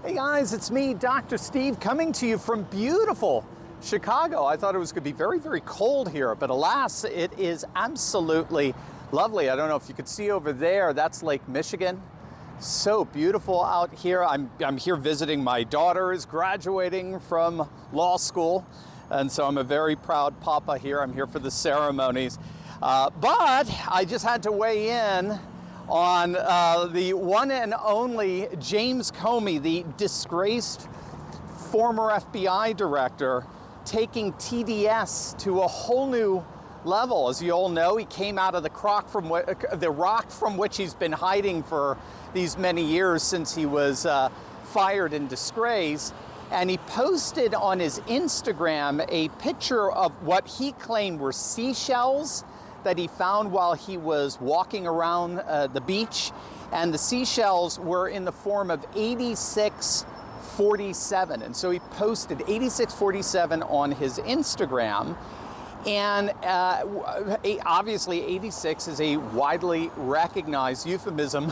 Hey guys, it's me, Dr. Steve, coming to you from beautiful Chicago. I thought it was going to be very, very cold here, but alas, it is absolutely lovely. I don't know if you could see over there, that's Lake Michigan. So beautiful out here. I'm here visiting my daughter is graduating from law school, and so I'm a very proud papa here. I'm here for the ceremonies. But I just had to weigh in on the one and only James Comey, the disgraced former FBI director, taking TDS to a whole new level. As you all know, he came out of the rock from which he's been hiding for these many years since he was fired in disgrace. And he posted on his Instagram a picture of what he claimed were seashells that he found while he was walking around the beach. And the seashells were in the form of 8647. And so he posted 8647 on his Instagram. And obviously 86 is a widely recognized euphemism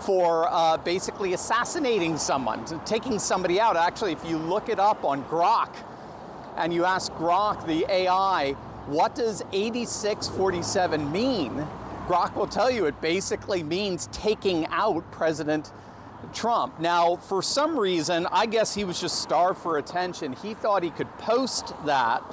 for basically assassinating someone, taking somebody out. Actually, if you look it up on Grok and you ask Grok, the AI, what does 8647 mean? Grok will tell you it basically means taking out President Trump. Now, for some reason, I guess he was just starved for attention. He thought he could post that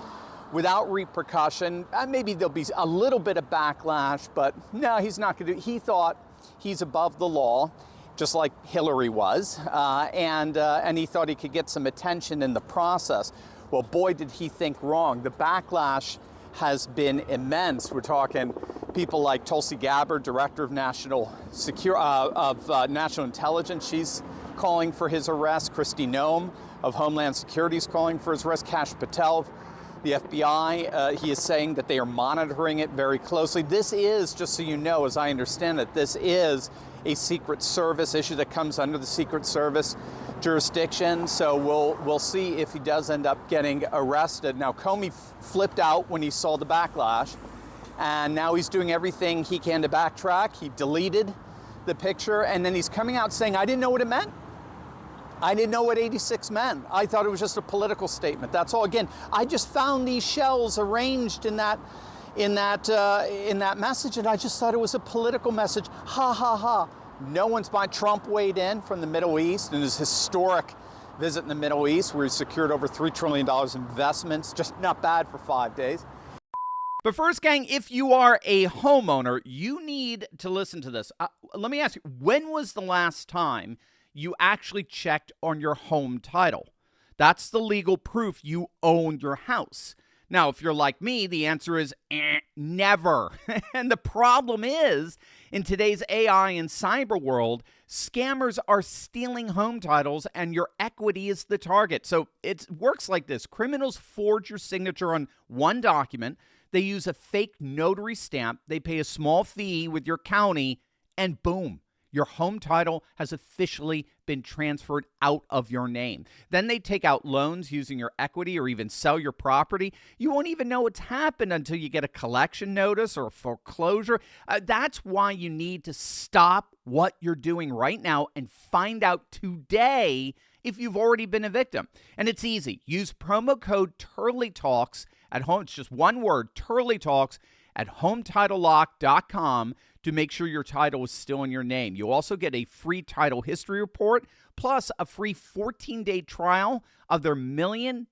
without repercussion. Maybe there'll be a little bit of backlash, but no, he's not going to. He thought he's above the law, just like Hillary was, and he thought he could get some attention in the process. Well, boy, did he think wrong. The backlash has been immense. We're talking people like Tulsi Gabbard, Director of National Intelligence. She's calling for his arrest. Kristi Noem of Homeland Security is calling for his arrest. Kash Patel, the FBI, he is saying that they are monitoring it very closely. This is, just so you know, as I understand it, this is a Secret Service issue that comes under the Secret Service jurisdiction. So we'll see if he does end up getting arrested. Now, Comey flipped out when he saw the backlash, and now he's doing everything he can to backtrack. He deleted the picture, and then he's coming out saying, I didn't know what it meant. I didn't know what 86 meant. I thought it was just a political statement. That's all. Again, I just found these shells arranged in that message, and I just thought it was a political message. Ha ha ha. No one's buying. Trump weighed in from the Middle East in his historic visit in the Middle East, where he secured over $3 trillion investments. Just not bad for 5 days. But first, gang, if you are a homeowner, you need to listen to this. Let me ask you, when was the last time you actually checked on your home title? That's the legal proof you own your house. Now, if you're like me, the answer is never. And the problem is, in today's AI and cyber world, scammers are stealing home titles and your equity is the target. So it works like this. Criminals forge your signature on one document. They use a fake notary stamp. They pay a small fee with your county, and boom, your home title has officially been transferred out of your name. Then they take out loans using your equity or even sell your property. You won't even know what's happened until you get a collection notice or a foreclosure. That's why you need to stop what you're doing right now and find out today if you've already been a victim. And it's easy. Use promo code TurleyTalks at home. It's just one word, TurleyTalks at HometitleLock.com to make sure your title is still in your name. You'll also get a free title history report, plus a free 14-day trial of their $1 million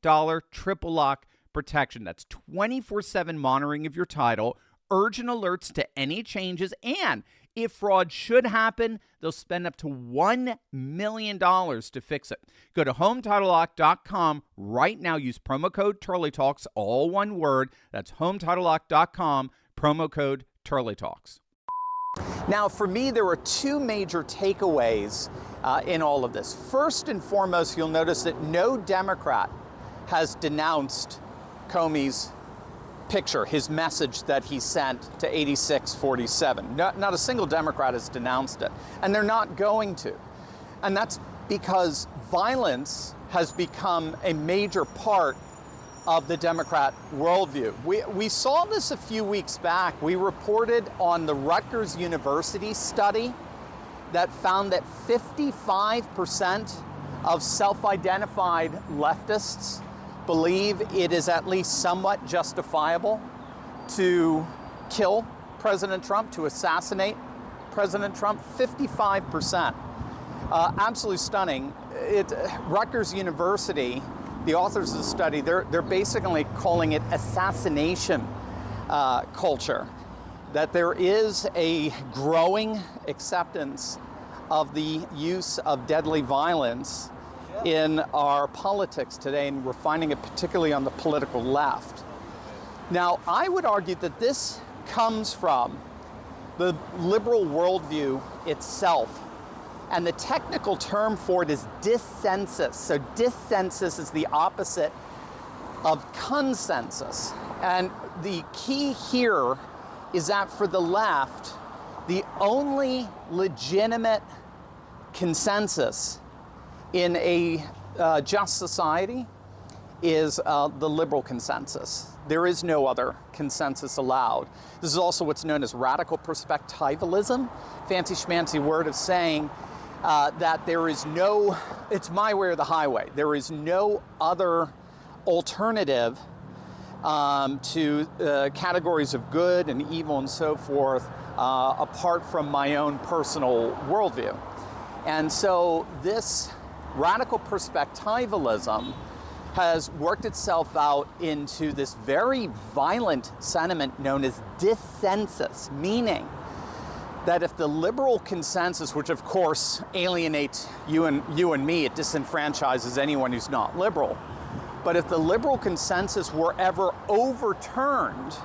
triple lock protection. That's 24/7 monitoring of your title, urgent alerts to any changes, and if fraud should happen, they'll spend up to $1 million to fix it. Go to HometitleLock.com right now. Use promo code TurleyTalks, all one word. That's HometitleLock.com, promo code TurleyTalks. Now, for me, there were two major takeaways in all of this. First and foremost, you'll notice that no Democrat has denounced Comey's picture, his message that he sent to 8647. Not a single Democrat has denounced it, and they're not going to. And that's because violence has become a major part of the Democrat worldview. We saw this a few weeks back. We reported on the Rutgers University study that found that 55% of self-identified leftists believe it is at least somewhat justifiable to kill President Trump, to assassinate President Trump. 55%. Absolutely stunning. Rutgers University, the authors of the study, they're basically calling it assassination culture. That there is a growing acceptance of the use of deadly violence in our politics today, and we're finding it particularly on the political left. Now, I would argue that this comes from the liberal worldview itself, and the technical term for it is dissensus. So dissensus is the opposite of consensus. And the key here is that for the left, the only legitimate consensus in a just society is the liberal consensus. There is no other consensus allowed. This is also what's known as radical perspectivalism, fancy schmancy word of saying that there is no, it's my way or the highway. There is no other alternative to categories of good and evil and so forth apart from my own personal worldview. And so this radical perspectivalism has worked itself out into this very violent sentiment known as dissensus, meaning that if the liberal consensus, which of course alienates you and me, it disenfranchises anyone who's not liberal, but if the liberal consensus were ever overturned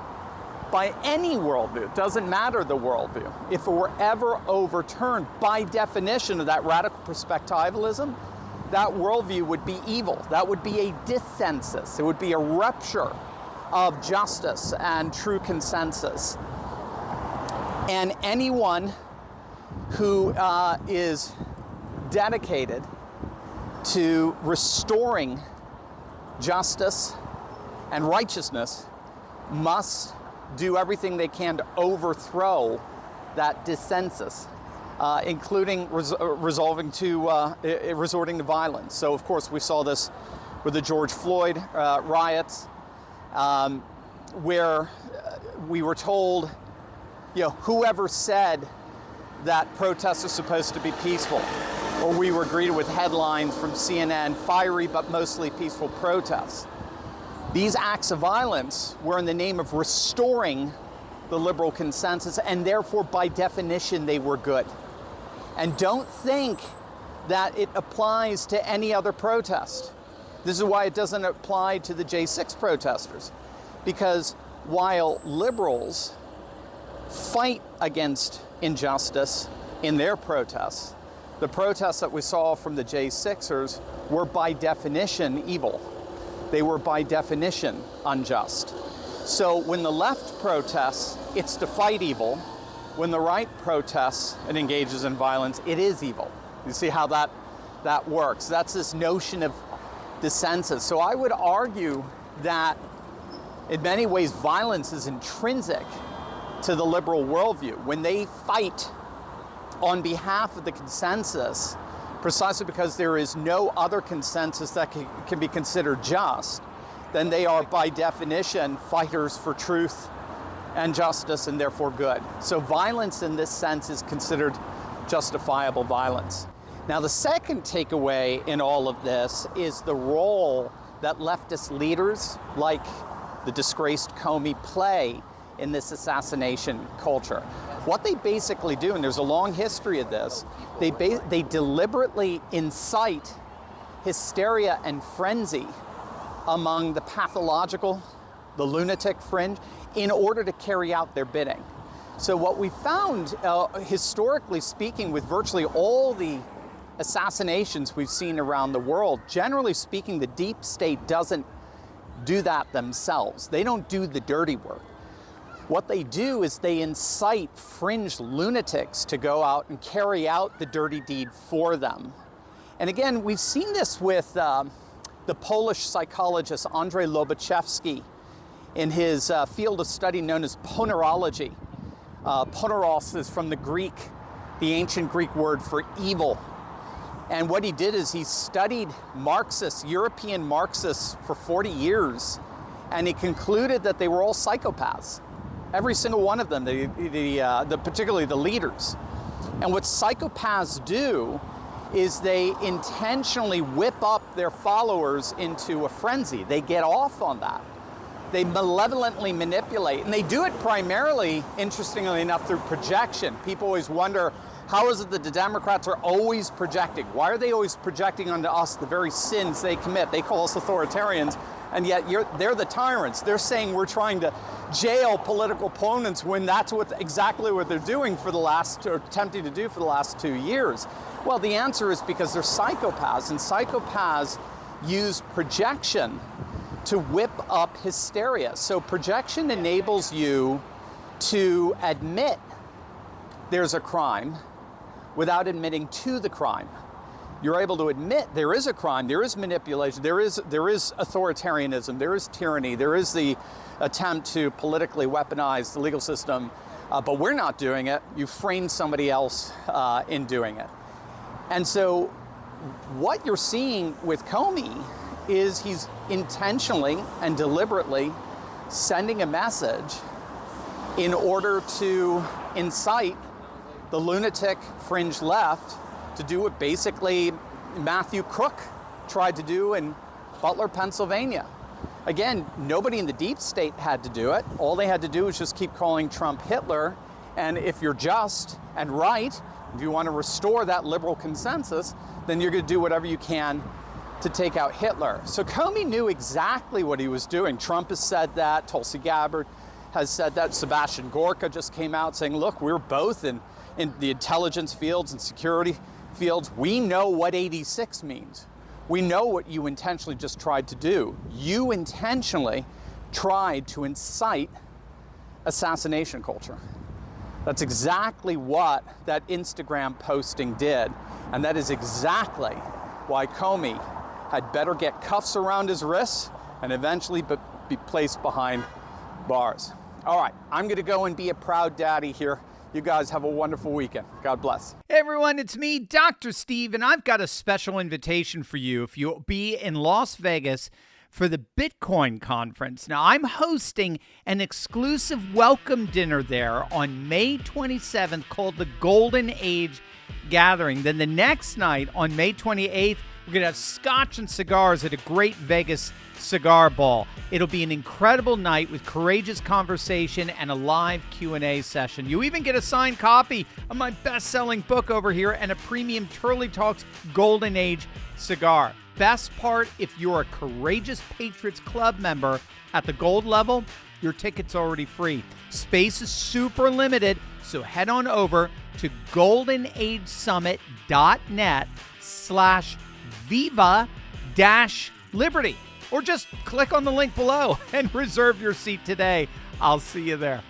by any worldview, it doesn't matter the worldview, if it were ever overturned, by definition of that radical perspectivalism, that worldview would be evil. That would be a dissensus. It would be a rupture of justice and true consensus. And anyone who is dedicated to restoring justice and righteousness must do everything they can to overthrow that dissensus, including resorting to violence. So, of course, we saw this with the George Floyd riots, where we were told, whoever said that protests are supposed to be peaceful, or we were greeted with headlines from CNN, fiery but mostly peaceful protests. These acts of violence were in the name of restoring the liberal consensus, and therefore, by definition, they were good. And don't think that it applies to any other protest. This is why it doesn't apply to the J6 protesters. Because while liberals fight against injustice in their protests, the protests that we saw from the J6ers were by definition evil. They were by definition unjust. So when the left protests, it's to fight evil. When the right protests and engages in violence, it is evil. You see how that works. That's this notion of dissensus. So I would argue that in many ways violence is intrinsic to the liberal worldview. When they fight on behalf of the consensus, precisely because there is no other consensus that can be considered just, then they are by definition fighters for truth and justice and therefore good. So violence in this sense is considered justifiable violence. Now the second takeaway in all of this is the role that leftist leaders like the disgraced Comey play in this assassination culture. What they basically do, and there's a long history of this, they deliberately incite hysteria and frenzy among the pathological, the lunatic fringe, in order to carry out their bidding. So what we found, historically speaking, with virtually all the assassinations we've seen around the world, generally speaking, the deep state doesn't do that themselves. They don't do the dirty work. What they do is they incite fringe lunatics to go out and carry out the dirty deed for them. And again, we've seen this with the Polish psychologist Andrzej Lobaczewski in his field of study known as ponerology. Poneros is from the Greek, the ancient Greek word for evil. And what he did is he studied Marxists, European Marxists, for 40 years, and he concluded that they were all psychopaths. Every single one of them, particularly the leaders. And what psychopaths do is they intentionally whip up their followers into a frenzy. They get off on that. They malevolently manipulate, and they do it primarily, interestingly enough, through projection. People always wonder, how is it that the Democrats are always projecting? Why are they always projecting onto us the very sins they commit? They call us authoritarians, and yet they're the tyrants. They're saying we're trying to jail political opponents when that's exactly what they're doing or attempting to do for the last 2 years. Well, the answer is because they're psychopaths, and psychopaths use projection to whip up hysteria. So projection enables you to admit there's a crime without admitting to the crime. You're able to admit there is a crime, there is manipulation, there is authoritarianism, there is tyranny, there is the attempt to politically weaponize the legal system, but we're not doing it. You framed somebody else in doing it. And so what you're seeing with Comey is he's intentionally and deliberately sending a message in order to incite the lunatic fringe left to do what basically Matthew Crook tried to do in Butler, Pennsylvania. Again, nobody in the deep state had to do it. All they had to do was just keep calling Trump Hitler. And if you're just and right, if you want to restore that liberal consensus, then you're going to do whatever you can to take out Hitler. So Comey knew exactly what he was doing. Trump has said that. Tulsi Gabbard has said that. Sebastian Gorka just came out saying, look, we're both in the intelligence fields and security fields. We know what 86 means. We know what you intentionally just tried to do. You intentionally tried to incite assassination culture. That's exactly what that Instagram posting did. And that is exactly why Comey had better get cuffs around his wrists and eventually be placed behind bars. All right, I'm going to go and be a proud daddy here. You guys have a wonderful weekend. God bless. Hey everyone, it's me, Dr. Steve, and I've got a special invitation for you if you'll be in Las Vegas for the Bitcoin conference. Now, I'm hosting an exclusive welcome dinner there on May 27th called the Golden Age Gathering. Then the next night on May 28th, we're going to have scotch and cigars at a great Vegas cigar ball. It'll be an incredible night with courageous conversation and a live Q&A session. You even get a signed copy of my best-selling book over here and a premium Turley Talks Golden Age cigar. Best part, if you're a Courageous Patriots Club member at the gold level, your ticket's already free. Space is super limited, so head on over to goldenagesummit.net/Viva-Liberty. Or just click on the link below and reserve your seat today. I'll see you there.